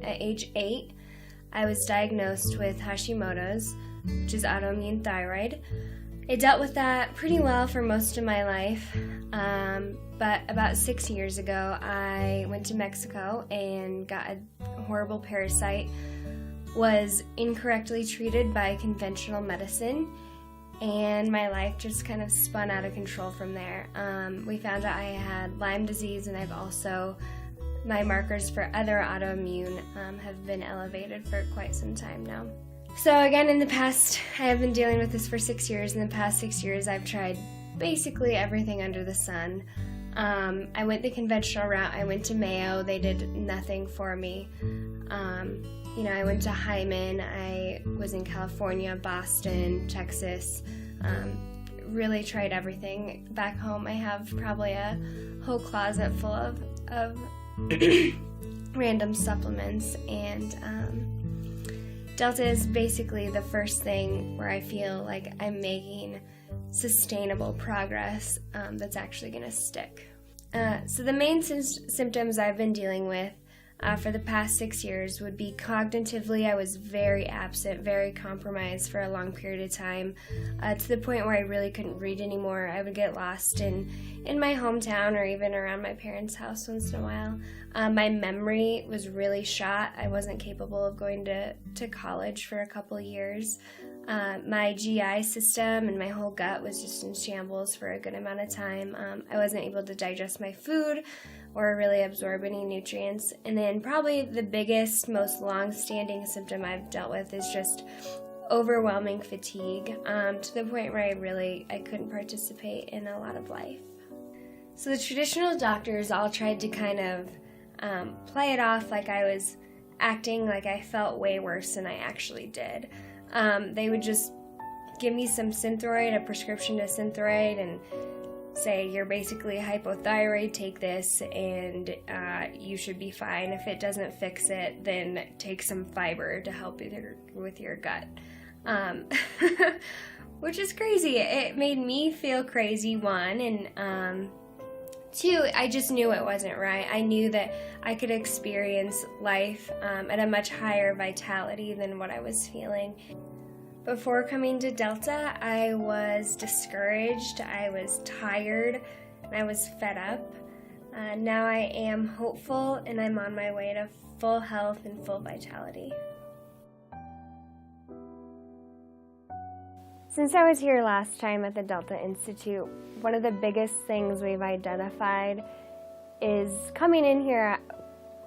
At age 8, I was diagnosed with Hashimoto's, which is autoimmune thyroid. I dealt with that pretty well for most of my life, but about 6 years ago, I went to Mexico and got a horrible parasite, was incorrectly treated by conventional medicine, and my life just kind of spun out of control from there. We found out I had Lyme disease, and my markers for other autoimmune have been elevated for quite some time now. So again, in the past, I have been dealing with this for 6 years. In the past 6 years, I've tried basically everything under the sun. I went the conventional route. I went to Mayo. They did nothing for me. I went to Hyman. I was in California, Boston, Texas. Really tried everything. Back home, I have probably a whole closet full of random supplements, and Delta is basically the first thing where I feel like I'm making sustainable progress that's actually going to stick. So the main symptoms I've been dealing with for the past 6 years would be cognitively. I was very absent, very compromised for a long period of time, to the point where I really couldn't read anymore. I would get lost in my hometown or even around my parents' house once in a while. My memory was really shot. I wasn't capable of going to college for a couple years. My GI system and my whole gut was just in shambles for a good amount of time. I wasn't able to digest my food or really absorb any nutrients. And then probably the biggest, most long-standing symptom I've dealt with is just overwhelming fatigue, to the point where I couldn't participate in a lot of life. So the traditional doctors all tried to kind of play it off like I was acting like I felt way worse than I actually did. They would just give me some Synthroid, a prescription to Synthroid, and say, you're basically hypothyroid, take this, and you should be fine. If it doesn't fix it, then take some fiber to help with your gut. Which is crazy. It made me feel crazy, one, and two, I just knew it wasn't right. I knew that I could experience life at a much higher vitality than what I was feeling. Before coming to Delta, I was discouraged, I was tired, and I was fed up. Now I am hopeful, and I'm on my way to full health and full vitality. Since I was here last time at the Delta Institute, one of the biggest things we've identified is coming in here,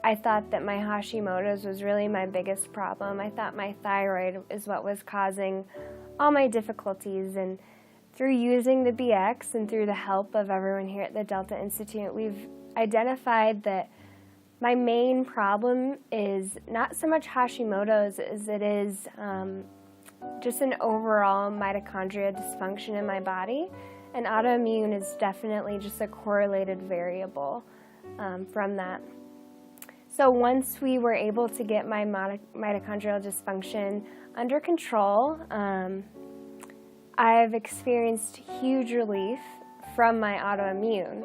I thought that my Hashimoto's was really my biggest problem. I thought my thyroid is what was causing all my difficulties, and through using the BX and through the help of everyone here at the Delta Institute, we've identified that my main problem is not so much Hashimoto's as it is just an overall mitochondria dysfunction in my body, and autoimmune is definitely just a correlated variable from that. So once we were able to get my mitochondrial dysfunction under control, I've experienced huge relief from my autoimmune.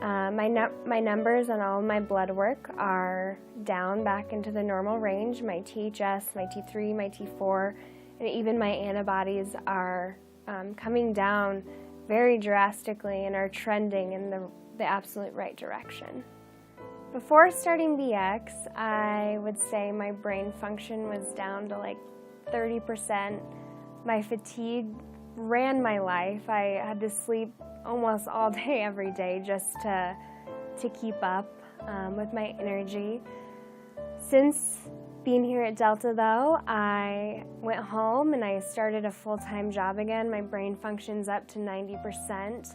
My numbers on all of my blood work are down back into the normal range. My THS, my T3, my T4, and even my antibodies are coming down very drastically and are trending in the absolute right direction. Before starting BX, I would say my brain function was down to like 30%. My fatigue ran my life. I had to sleep almost all day every day just to keep up with my energy. Since being here at Delta, though, I went home and I started a full-time job again. My brain function's up to 90%.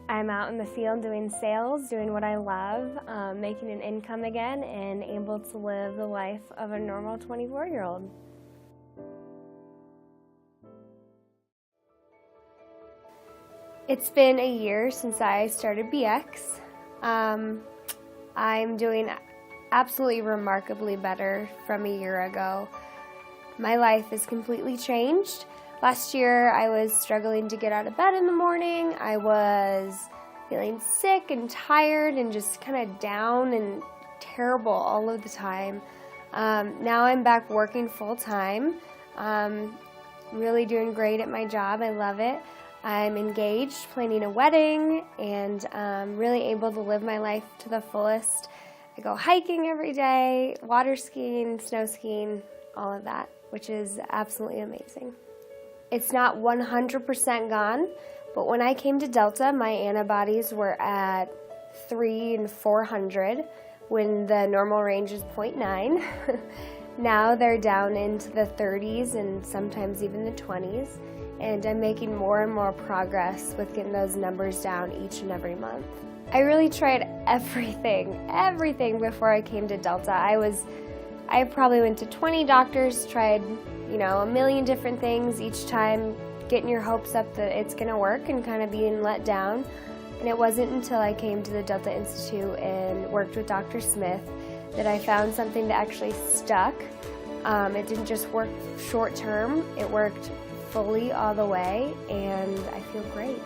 I'm out in the field doing sales, doing what I love, making an income again, and able to live the life of a normal 24-year-old. It's been a year since I started BX. I'm doing absolutely remarkably better from a year ago. My life has completely changed. Last year, I was struggling to get out of bed in the morning. I was feeling sick and tired and just kind of down and terrible all of the time. Now I'm back working full time, really doing great at my job. I love it. I'm engaged, planning a wedding, and really able to live my life to the fullest. I go hiking every day, water skiing, snow skiing, all of that, which is absolutely amazing. It's not 100% gone, but when I came to Delta, my antibodies were at 3 and 400 when the normal range is 0.9. Now they're down into the 30s and sometimes even the 20s, and I'm making more and more progress with getting those numbers down each and every month. I really tried everything before I came to Delta. I probably went to 20 doctors, tried, a million different things each time, getting your hopes up that it's going to work and kind of being let down. And it wasn't until I came to the Delta Institute and worked with Dr. Smith that I found something that actually stuck. It didn't just work short term, it worked fully all the way, and I feel great.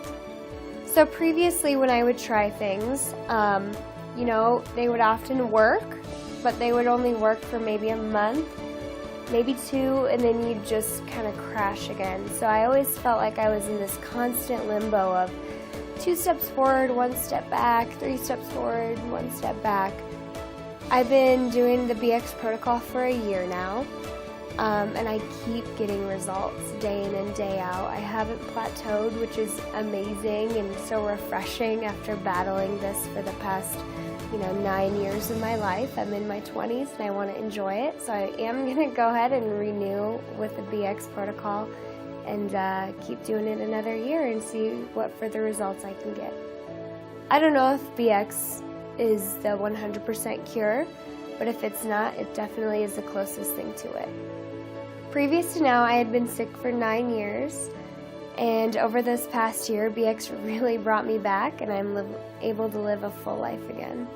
So previously when I would try things, they would often work, but they would only work for maybe a month, maybe 2, and then you'd just kind of crash again. So I always felt like I was in this constant limbo of 2 steps forward, 1 step back, 3 steps forward, 1 step back. I've been doing the BX protocol for a year now, and I keep getting results day in and day out. I haven't plateaued, which is amazing and so refreshing after battling this for the past 9 years of my life. I'm in my 20s and I want to enjoy it, so I am going to go ahead and renew with the BX protocol and keep doing it another year and see what further results I can get. I don't know if BX is the 100% cure, but if it's not, it definitely is the closest thing to it. Previous to now, I had been sick for 9 years, and over this past year, BX really brought me back, and I'm able to live a full life again.